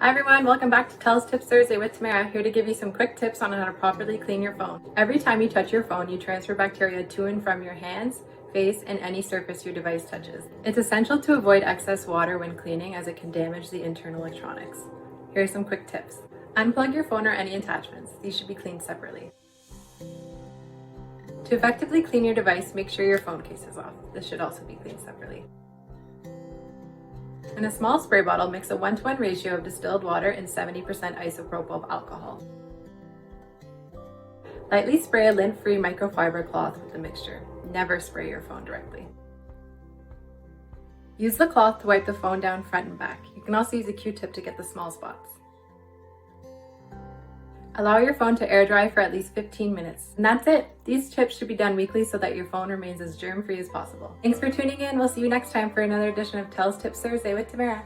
Hi everyone, welcome back to TELUS Tips Thursday with Tamara, here to give you some quick tips on how to properly clean your phone. Every time you touch your phone, you transfer bacteria to and from your hands, face, and any surface your device touches. It's essential to avoid excess water when cleaning as it can damage the internal electronics. Here are some quick tips. Unplug your phone or any attachments. These should be cleaned separately. To effectively clean your device, make sure your phone case is off. This should also be cleaned separately. In a small spray bottle, mix a 1-to-1 ratio of distilled water and 70% isopropyl alcohol. Lightly spray a lint-free microfiber cloth with the mixture. Never spray your phone directly. Use the cloth to wipe the phone down front and back. You can also use a Q-tip to get the small spots. Allow your phone to air dry for at least 15 minutes. And that's it. These tips should be done weekly so that your phone remains as germ-free as possible. Thanks for tuning in. We'll see you next time for another edition of TELUS Tips Thursday with Tamara.